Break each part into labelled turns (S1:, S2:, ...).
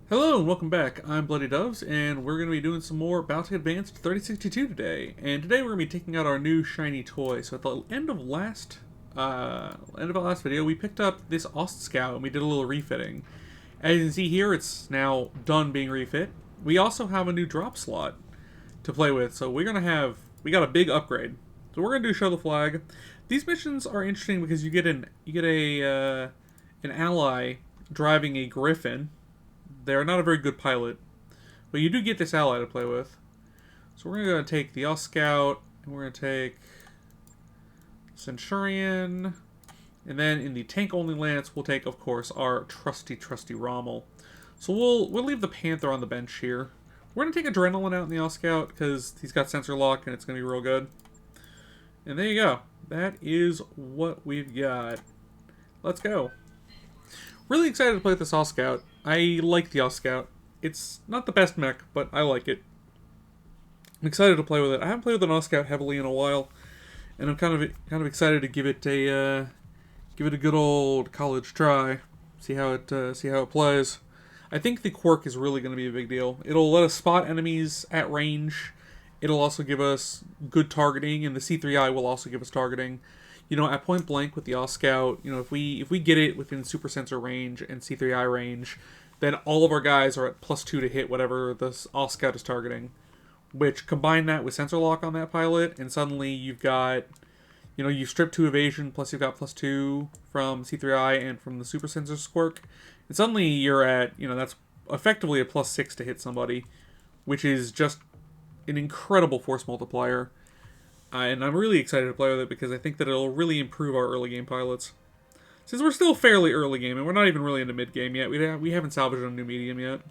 S1: Hello and welcome back. I'm Bloody Doves, and we're going to be doing some more BattleTech Advanced 3062 today. And today we're going to be taking out our new shiny toy. So at the end of our last video, we picked up this Ostscout and we did a little refitting. As you can see here, it's now done being refit. We also have a new drop slot to play with, so we got a big upgrade. So we're going to do Show the Flag. These missions are interesting because you get an ally driving a Griffin. They're not a very good pilot, but you do get this ally to play with. So we're going to take the Ostscout, and we're going to take Centurion, and then in the tank-only lance, we'll take, of course, our trusty Rommel. So we'll leave the Panther on the bench here. We're going to take Adrenaline out in the Ostscout, because he's got sensor lock, and it's going to be real good. And there you go. That is what we've got. Let's go. Really excited to play with this Ostscout. I like the Ostscout. It's not the best mech, but I like it. I'm excited to play with it. I haven't played with an Ostscout heavily in a while, and I'm kind of excited to give it a good old college try. See how it plays. I think the quirk is really going to be a big deal. It'll let us spot enemies at range. It'll also give us good targeting, and the C3I will also give us targeting. You know, at point blank with the Ostscout, you know, if we get it within super sensor range and C3I range, then all of our guys are at +2 to hit whatever the Ostscout is targeting. Which, combine that with sensor lock on that pilot, and suddenly you've got, you know, you've stripped 2 evasion, plus you've got +2 from C3I and from the super sensor squirk. And suddenly you're at, you know, that's effectively a +6 to hit somebody, which is just an incredible force multiplier. And I'm really excited to play with it because I think that it'll really improve our early game pilots. Since we're still fairly early game, and we're not even really into mid game yet, we haven't salvaged a new medium yet.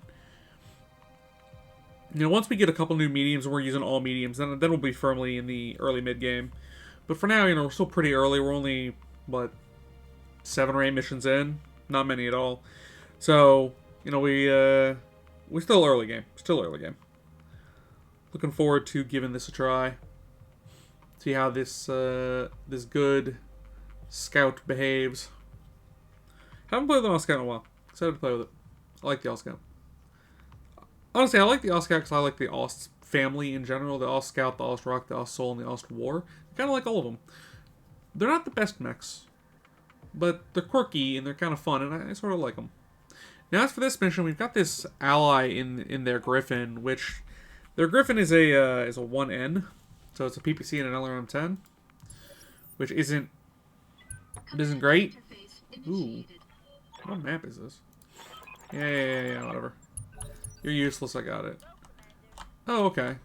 S1: You know, once we get a couple new mediums and we're using all mediums, then we'll be firmly in the early mid game. But for now, you know, we're still pretty early. We're only, what, 7 or 8 missions in? Not many at all. So, you know, we're still early game. Still early game. Looking forward to giving this a try. See how this good scout behaves. Haven't played with an Ostscout in a while. Excited to play with it. I like the Ostscout. Honestly, I like the Ostscout because I like the Ost family in general. The Ostscout, the Ostrock, the Ostsoul, and the Ostwar. I kind of like all of them. They're not the best mechs, but they're quirky and they're kind of fun, and I sort of like them. Now, as for this mission, we've got this ally in their Griffin, which their Griffin is a 1N. So it's a PPC and an LRM-10, which isn't great. Ooh, what map is this? Yeah, whatever. You're useless, I got it. Oh, okay.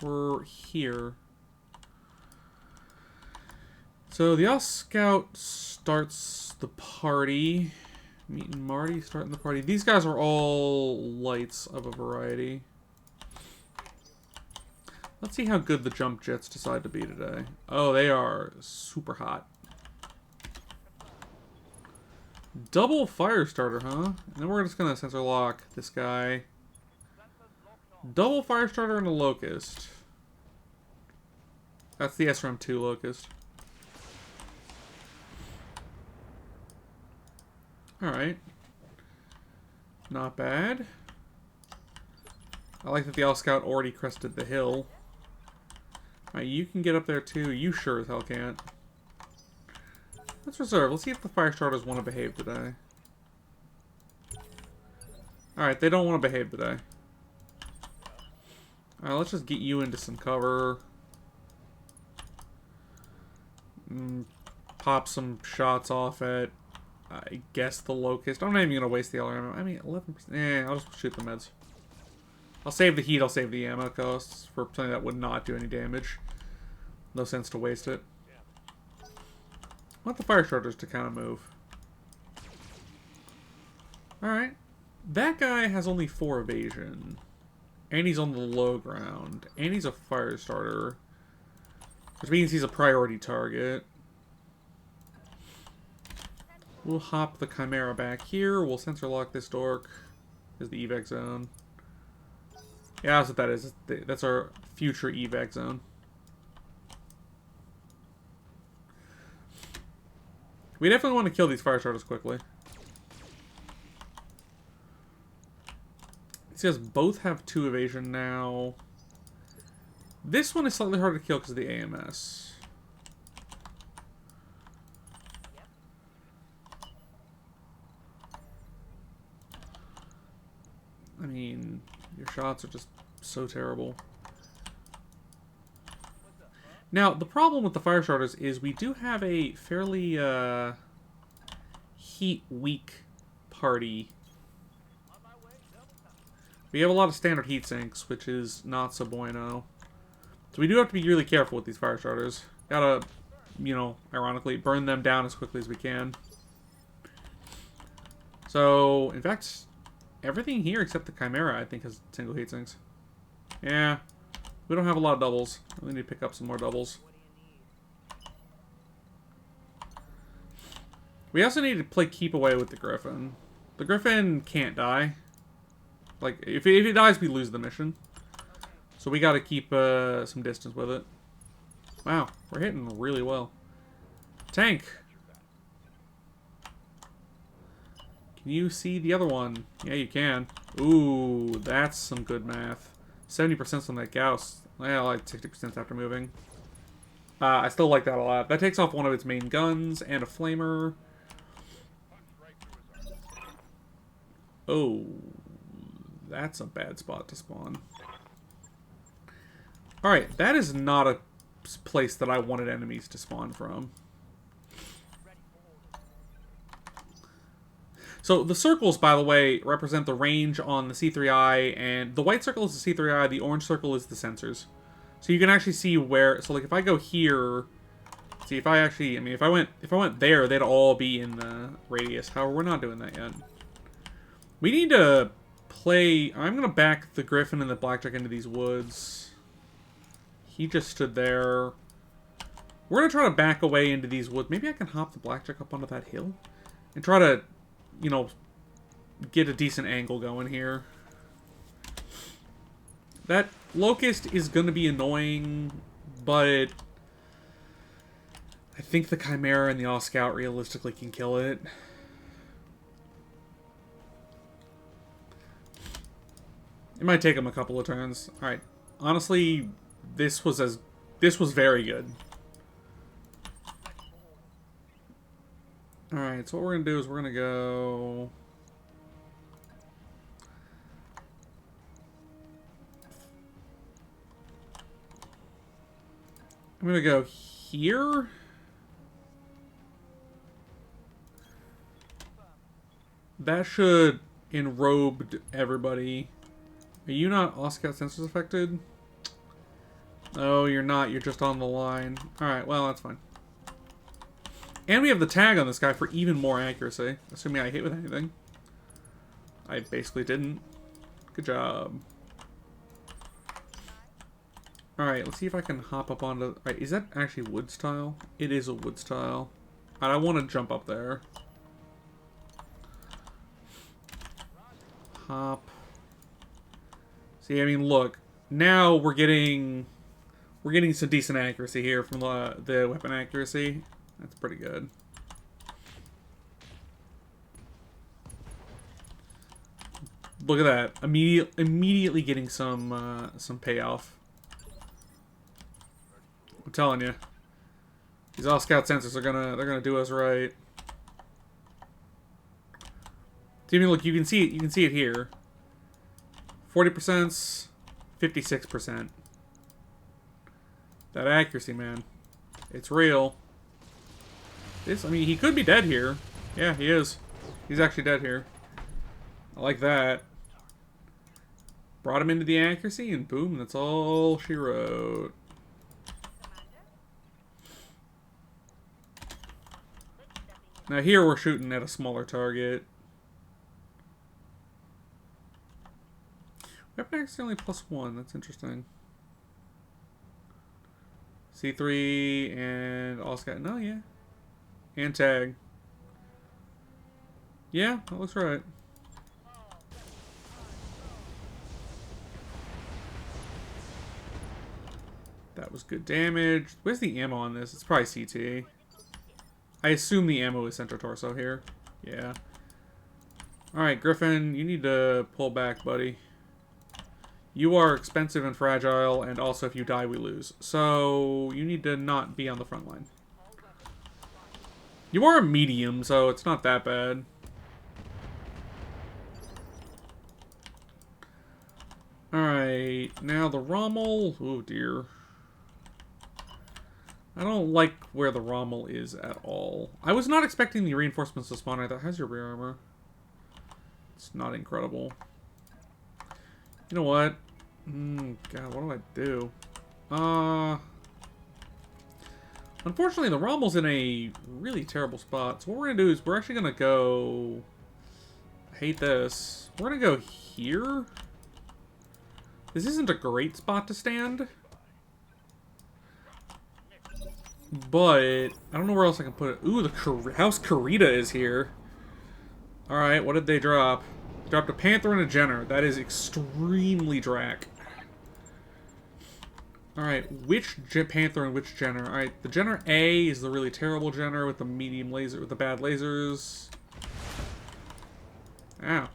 S1: We're here. So the Ostscout starts the party. Meet and Marty starting the party. These guys are all lights of a variety. Let's see how good the jump jets decide to be today. Oh, they are super hot. Double fire starter, huh? And then we're just gonna sensor lock this guy. Double fire starter and a locust. That's the SRM-2 locust. Alright. Not bad. I like that the Ostscout already crested the hill. Alright, you can get up there too. You sure as hell can't. Let's reserve. Let's see if the fire starters want to behave today. Alright, they don't want to behave today. Alright, let's just get you into some cover. Pop some shots off at, I guess, the locust. I'm not even going to waste the LRM. I mean, 11%. I'll just shoot the meds. I'll save the heat, I'll save the ammo costs for something that would not do any damage. No sense to waste it. I want the fire starters to kind of move. Alright. That guy has only 4 evasion. And he's on the low ground. And he's a fire starter. Which means he's a priority target. We'll hop the Chimera back here. We'll sensor lock this dork. Is the evac zone. Yeah, that's what that is. That's our future evac zone. We definitely want to kill these fire starters quickly. These guys both have 2 evasion now. This one is slightly harder to kill because of the AMS. I mean, your shots are just so terrible. Now, the problem with the fire starters is we do have a fairly heat-weak party. We have a lot of standard heat sinks, which is not so bueno. So we do have to be really careful with these fire starters. Gotta, you know, ironically, burn them down as quickly as we can. So, in fact, everything here except the Chimera, I think, has single heat sinks. Yeah, we don't have a lot of doubles. We need to pick up some more doubles. We also need to play keep away with the Griffin. The Griffin can't die. Like, if it dies, we lose the mission. So we gotta keep some distance with it. Wow, we're hitting really well. Tank! Can you see the other one? Yeah, you can. Ooh, that's some good math. 70% on that Gauss. Well, like 60% after moving. I still like that a lot. That takes off one of its main guns and a flamer. Oh, that's a bad spot to spawn. Alright, that is not a place that I wanted enemies to spawn from. So the circles, by the way, represent the range on the C3I, and the white circle is the C3I, the orange circle is the sensors. So you can actually see where, so like if I go here, see if I actually, I mean if I went there, they'd all be in the radius. However, we're not doing that yet. We need to play, I'm going to back the Griffin and the Blackjack into these woods. He just stood there. We're going to try to back away into these woods. Maybe I can hop the Blackjack up onto that hill and try to, you know, get a decent angle going here. That Locust is going to be annoying, but I think the Chimera and the Ostscout realistically can kill it. It might take him a couple of turns. Alright. Honestly, this was very good. Alright, so what we're gonna do is we're gonna go. I'm gonna go here. That should enrobe everybody. Are you not Ostscout sensors affected? Oh, you're not. You're just on the line. Alright, well, that's fine. And we have the tag on this guy for even more accuracy. Assuming I hit with anything. I basically didn't. Good job. Alright, let's see if I can hop up onto... Alright, is that actually wood style? It is a wood style. I want to jump up there. Hop. See, I mean, look. Now we're getting some decent accuracy here from the weapon accuracy. That's pretty good. Look at that. Immediately getting some payoff. I'm telling you. These Ostscout sensors are gonna do us right. So, I mean, look, you can see it here. 40%, 56%. That accuracy, man. It's real. I mean, he could be dead here. Yeah, he is. He's actually dead here. I like that. Brought him into the accuracy, and boom, that's all she wrote. Now here we're shooting at a smaller target. Weapon accuracy only +1. That's interesting. C3 and Ostscout. No, yeah. And tag. Yeah, that looks right. That was good damage. Where's the ammo on this? It's probably CT. I assume the ammo is center torso here. Yeah. Alright, Griffin, you need to pull back, buddy. You are expensive and fragile, and also if you die, we lose. So, you need to not be on the front line. You are a medium, so it's not that bad. Alright, now the Rommel. Oh dear. I don't like where the Rommel is at all. I was not expecting the reinforcements to spawn either. How's your rear armor? It's not incredible. You know what? God, what do I do? Unfortunately, the Rommel's in a really terrible spot. So what we're going to do is we're actually going to go... I hate this. We're going to go here. This isn't a great spot to stand. But I don't know where else I can put it. Ooh, the House Karita is here. Alright, what did they drop? They dropped a Panther and a Jenner. That is extremely Drac. Alright, which Panther and which Jenner? Alright, the Jenner A is the really terrible Jenner with the medium laser, with the bad lasers. Ow.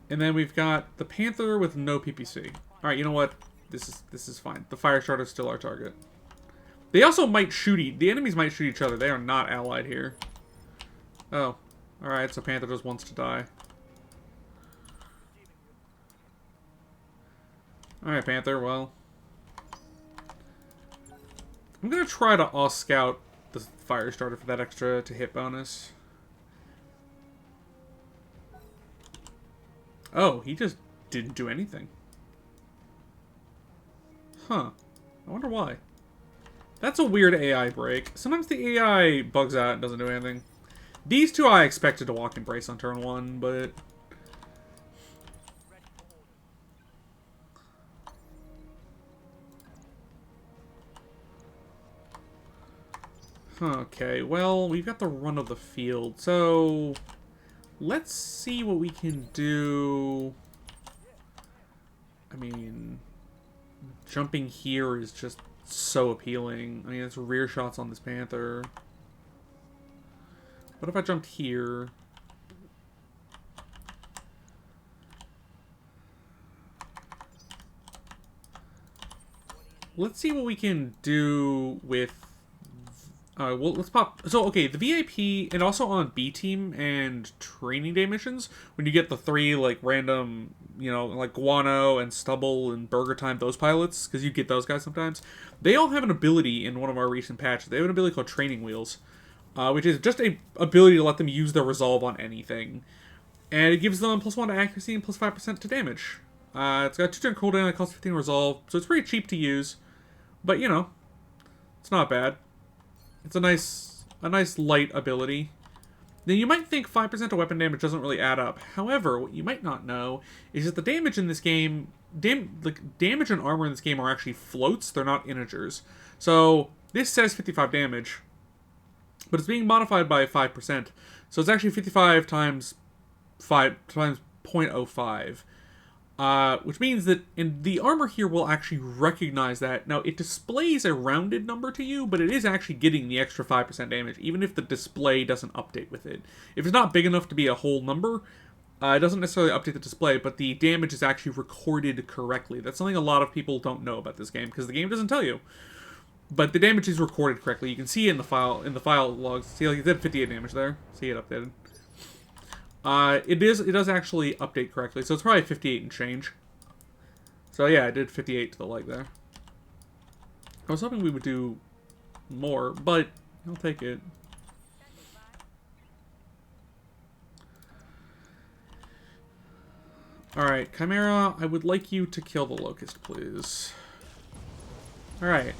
S1: And then we've got the Panther with no PPC. Alright, you know what? This is fine. The fire starter is still our target. They also might shoot the enemies might shoot each other. They are not allied here. Oh. Alright, so Panther just wants to die. Alright, Panther, well. I'm gonna try to Ostscout the fire starter for that extra to hit bonus. Oh, he just didn't do anything. Huh. I wonder why. That's a weird AI break. Sometimes the AI bugs out and doesn't do anything. These two I expected to walk in brace on turn 1, but... Okay, well, we've got the run of the field, so... Let's see what we can do... I mean... Jumping here is just so appealing. I mean, it's rear shots on this Panther. What if I jumped here? Let's see what we can do with... well, let's pop... So, okay, the VIP, and also on B team and training day missions, when you get the 3, like, random, you know, like Guano and Stubble and Burger Time, those pilots, because you get those guys sometimes, they all have an ability in one of our recent patches. They have an ability called Training Wheels, which is just a ability to let them use their resolve on anything. And it gives them +1 to accuracy and +5% to damage. It's got 2-turn cooldown, it costs 15 resolve, so it's pretty cheap to use. But, you know, it's not bad. It's a nice light ability. Now, you might think 5% to weapon damage doesn't really add up. However, what you might not know is that the damage in this game... damage and armor in this game are actually floats. They're not integers. So, this says 55 damage, but it's being modified by 5%. So, it's actually 55 times 0.05. Which means that the armor here will actually recognize that. Now, it displays a rounded number to you, but it is actually getting the extra 5% damage, even if the display doesn't update with it. If it's not big enough to be a whole number, it doesn't necessarily update the display, but the damage is actually recorded correctly. That's something a lot of people don't know about this game, because the game doesn't tell you. But the damage is recorded correctly. You can see it in the file logs. See, like, it did 58 damage there. See it updated. It does actually update correctly, so it's probably 58 and change. So yeah, I did 58 to the leg there. I was hoping we would do more, but I'll take it. Alright, Chimera, I would like you to kill the Locust, please. Alright.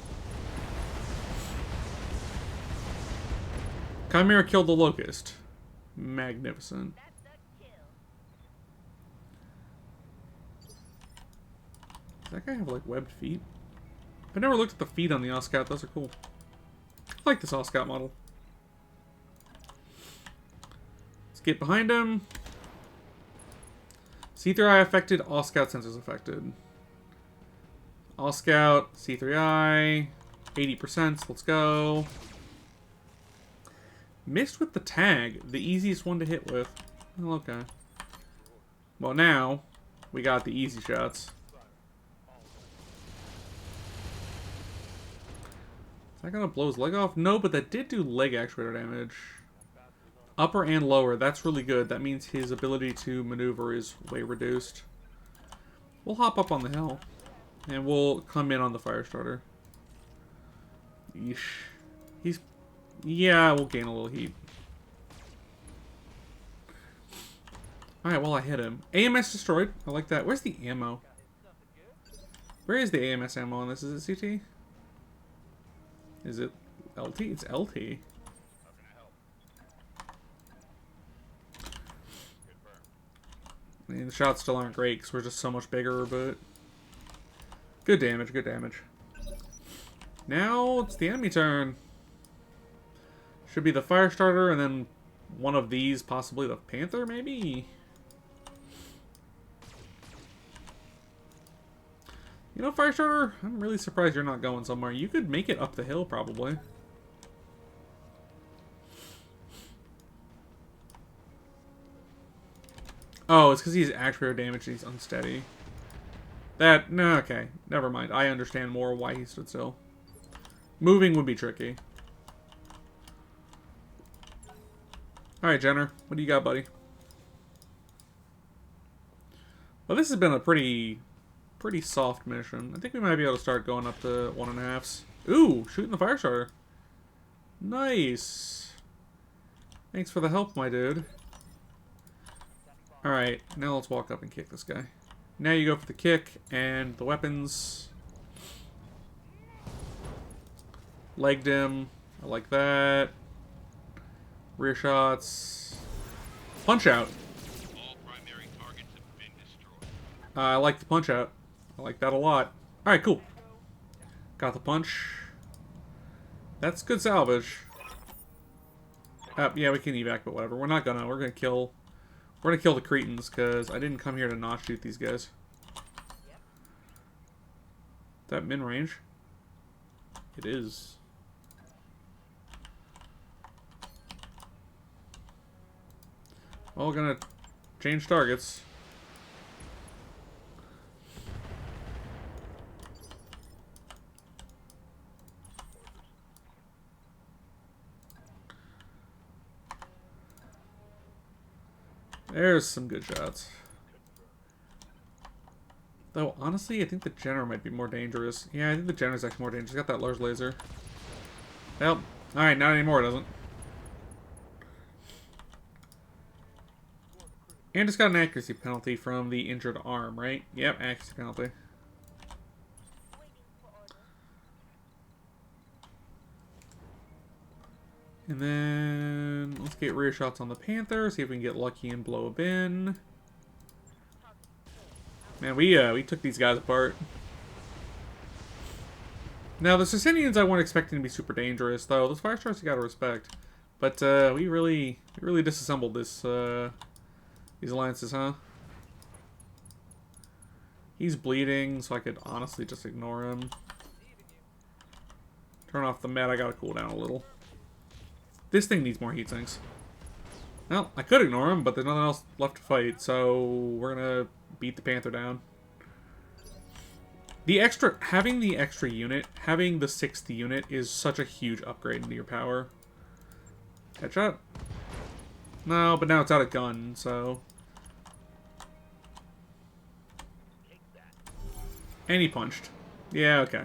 S1: Chimera killed the Locust. Magnificent. Does that guy have, like, webbed feet? I've never looked at the feet on the Ostscout. Those are cool. I like this Ostscout model. Let's get behind him. C3I affected, Ostscout sensors affected. Ostscout, C3I, 80%, let's go. Missed with the tag, the easiest one to hit with. Oh, okay. Well, now, we got the easy shots. that gonna blow his leg off? No, but that did do leg actuator damage. Upper and lower. That's really good. That means his ability to maneuver is way reduced. We'll hop up on the hill. And we'll come in on the fire starter. Yeesh. He's... Yeah, we'll gain a little heat. Alright, well, I hit him. AMS destroyed. I like that. Where's the ammo? Where is the AMS ammo on this? Is it CT? Is it LT? It's LT. I mean, the shots still aren't great because we're just so much bigger, but... Good damage, good damage. Now it's the enemy turn. Should be the fire starter and then one of these, possibly the panther, maybe? You know, fire starter, I'm really surprised you're not going somewhere. You could make it up the hill, probably. Oh, it's because he's actuator damage and he's unsteady. That, no, okay. Never mind. I understand more why he stood still. Moving would be tricky. Alright, Jenner. What do you got, buddy? Well, this has been a pretty soft mission. I think we might be able to start going up to 1.5s. Ooh, shooting the fire starter. Nice. Thanks for the help, my dude. Alright, now let's walk up and kick this guy. Now you go for the kick and the weapons. Legged him. I like that. Rear shots. Punch out.
S2: All primary targets have been destroyed.
S1: I like the punch out. I like that a lot. Alright, cool. Got the punch. That's good salvage. Yeah, we can evac, but whatever. We're not gonna. We're gonna kill the Cretans, because I didn't come here to not shoot these guys. Is that min-range? It is. Well, we're gonna change targets. There's some good shots. Though, honestly, I think the Jenner might be more dangerous. Yeah, I think the Jenner's actually more dangerous. Got that large laser. Well, alright, not anymore, it doesn't. And it's got an accuracy penalty from the injured arm, right? Yep, accuracy penalty. And then let's get rear shots on the Panther, see if we can get lucky and blow a bin. Man, we took these guys apart. Now, the Sicilians I weren't expecting to be super dangerous, though. Those fire starters you gotta respect. But we really disassembled this these alliances, huh? He's bleeding, so I could honestly just ignore him. Turn off the med, I gotta cool down a little. This thing needs more heat sinks. Well, I could ignore him, but there's nothing else left to fight, so we're gonna beat the Panther down. Having the extra unit, having the 6th unit is such a huge upgrade into your power. Headshot? No, but now it's out of gun, so... And he punched. Yeah, okay.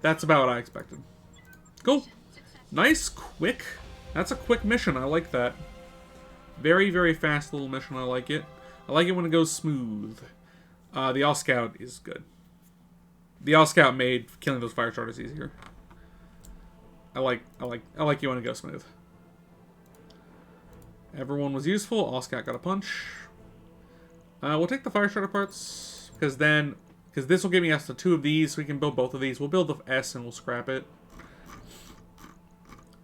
S1: That's about what I expected. Cool. Nice, quick. That's a quick mission. I like that. Very, very fast little mission. I like it. I like it when it goes smooth. The Ostscout is good. The Ostscout made killing those fire starters easier. I like you when it goes smooth. Everyone was useful. Ostscout got a punch. We'll take the fire starter parts because this will give me us to 2 of these. So we can build both of these. We'll build the S and we'll scrap it.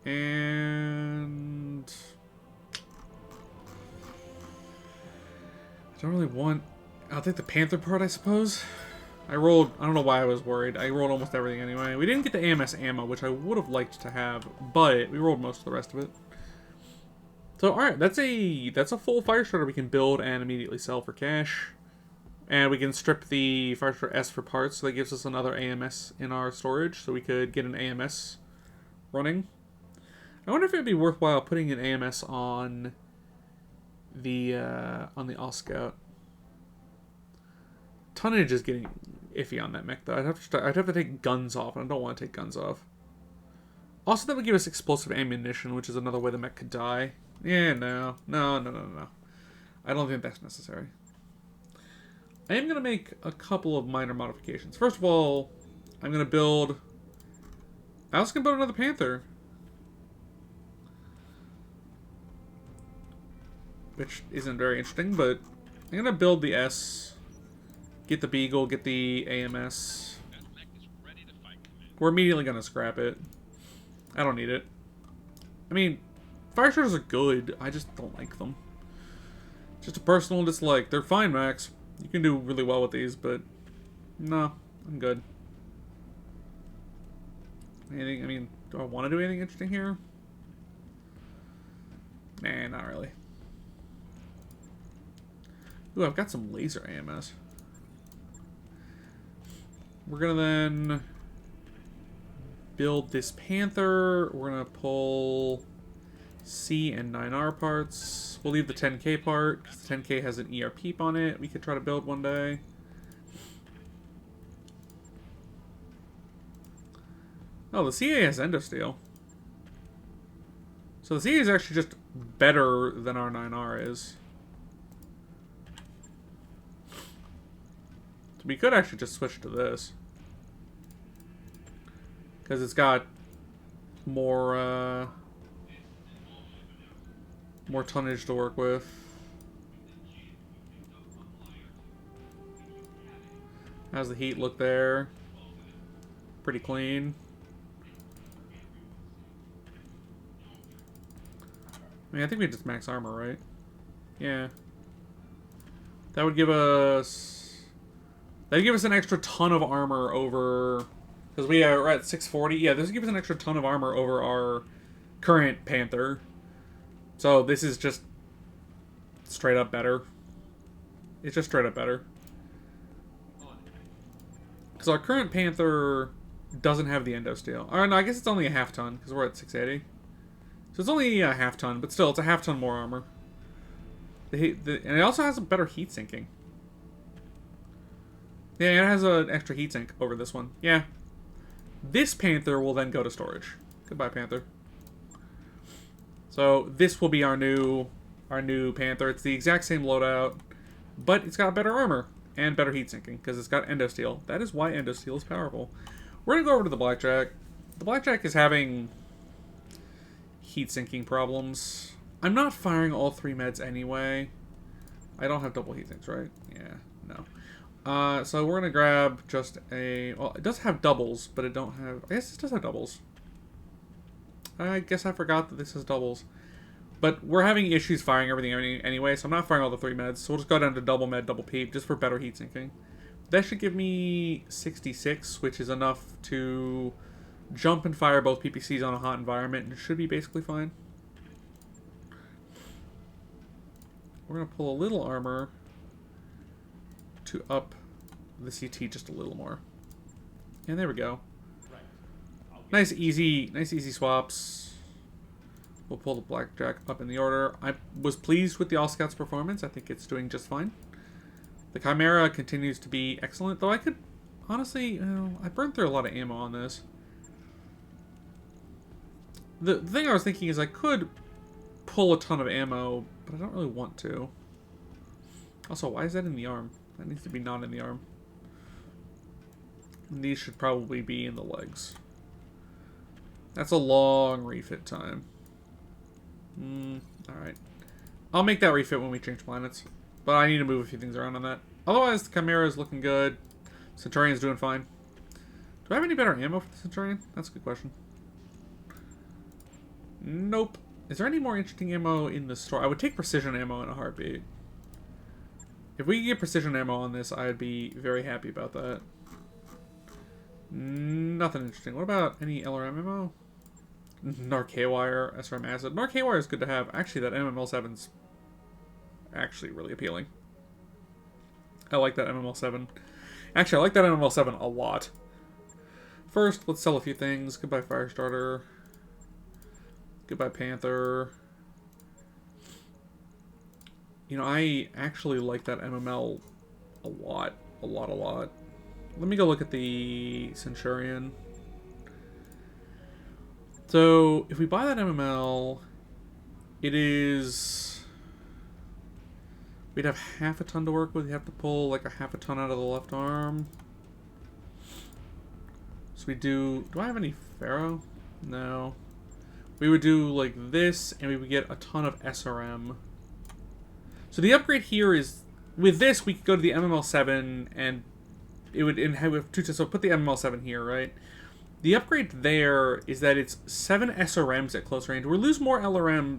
S1: And I don't really want... I'll take the Panther part, I suppose. I don't know why I was worried. I rolled almost everything anyway. We didn't get the AMS ammo, which I would have liked to have, but we rolled most of the rest of it. So, alright, that's a full fire starter we can build and immediately sell for cash. And we can strip the fire starter S for parts, so that gives us another AMS in our storage, so we could get an AMS running. I wonder if it'd be worthwhile putting an AMS on the Ostscout. Tonnage is getting iffy on that mech though. I'd have to take guns off, and I don't want to take guns off. Also, that would give us explosive ammunition, which is another way the mech could die. Yeah, no. I don't think that's necessary. I am going to make a couple of minor modifications. First of all, I'm going to build... I was going to build another Panther. Which isn't very interesting, but I'm going to build the S. Get the Beagle, get the AMS. We're immediately going to scrap it. I don't need it. I mean, fire starters are good. I just don't like them. Just a personal dislike. They're fine, Max. You can do really well with these, but no, I'm good. Anything? I mean, do I want to do anything interesting here? Nah, not really. Ooh, I've got some laser AMS. We're gonna then build this Panther. We're gonna pull C and 9R parts. We'll leave the 10K part, because the 10K has an ERP on it. We could try to build one day. Oh, the CA has endosteel. So the CA is actually just better than our 9R is. So we could actually just switch to this. Because it's got more, more tonnage to work with. How's the heat look there? Pretty clean. I mean, I think we just max armor, right? Yeah. That would give us... That would give us an extra ton of armor over... Because we are at 640. Yeah, this would give us an extra ton of armor over our current Panther. So this is just straight up better. It's just straight up better. Because our current Panther doesn't have the endosteel. Or no, I guess it's only a half ton, because we're at 680. So it's only a half ton, but still, it's a half ton more armor. And it also has a better heat sinking. Yeah, it has an extra heat sink over this one. Yeah. This Panther will then go to storage. Goodbye, Panther. So this will be our new Panther. It's the exact same loadout, but it's got better armor and better heat sinking because it's got endosteel. That is why endosteel is powerful. We're gonna go over to the Blackjack. The Blackjack is having heat sinking problems. I'm not firing all 3 meds anyway. I don't have double heat sinks, right? Yeah, no. So we're gonna grab just a... Well, it does have doubles, but it don't have... I guess it does have doubles. I guess I forgot that this has doubles. But we're having issues firing everything anyway, so I'm not firing all the 3 meds. So we'll just go down to double med, double peep, just for better heat sinking. That should give me 66, which is enough to jump and fire both PPCs on a hot environment, and it should be basically fine. We're going to pull a little armor to up the CT just a little more. And there we go. Nice easy swaps. We'll pull the Blackjack up in the order. I was pleased with the Ostscout's performance. I think it's doing just fine. The Chimera continues to be excellent, though I could, honestly, I burned through a lot of ammo on this. The thing I was thinking is I could pull a ton of ammo, but I don't really want to. Also, why is that in the arm? That needs to be not in the arm. And these should probably be in the legs. That's a long refit time. Alright. I'll make that refit when we change planets. But I need to move a few things around on that. Otherwise, the Chimera is looking good. Centurion's doing fine. Do I have any better ammo for the Centurion? That's a good question. Nope. Is there any more interesting ammo in the store? I would take precision ammo in a heartbeat. If we could get precision ammo on this, I'd be very happy about that. Nothing interesting. What about any LRM ammo? Narc-Wire, SRM Acid. Narc-Wire is good to have. Actually, that MML7's actually really appealing. I like that MML7. Actually, I like that MML7 a lot. First, let's sell a few things. Goodbye, Firestarter. Goodbye, Panther. You know, I actually like that MML a lot. A lot. Let me go look at the Centurion. So, if we buy that MML, it is... We'd have half a ton to work with. You have to pull like a half a ton out of the left arm. So we do... Do I have any Pharaoh? No. We would do like this, and we would get a ton of SRM. So the upgrade here is... With this, we could go to the MML7, and it would have two... So put the MML7 here, right? The upgrade there is that it's 7 SRMs at close range. We'll lose more LRM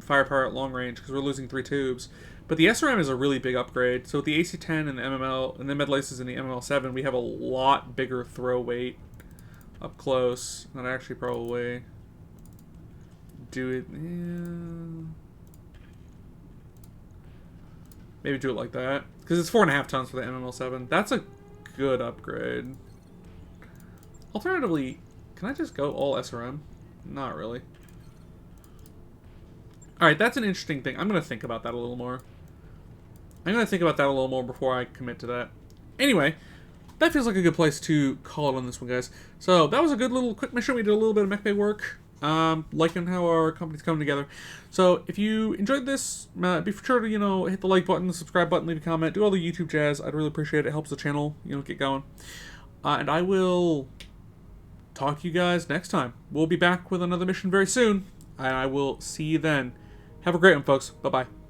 S1: firepower at long range, because we're losing 3 tubes. But the SRM is a really big upgrade. So with the AC-10 and the MML, and the med laces in the MML-7, we have a lot bigger throw weight up close. That actually probably do it. Yeah. Maybe do it like that, because it's 4.5 tons for the MML-7. That's a good upgrade. Alternatively, can I just go all SRM? Not really. Alright, that's an interesting thing. I'm going to think about that a little more. Before I commit to that. Anyway, that feels like a good place to call it on this one, guys. So, that was a good little quick mission. We did a little bit of mech bay work. Liking how our company's coming together. So, if you enjoyed this, be sure to, hit the like button, the subscribe button, leave a comment, do all the YouTube jazz. I'd really appreciate it. It helps the channel, get going. And I will talk to you guys next time. We'll be back with another mission very soon, and I will see you then. Have a great one, folks. Bye-bye.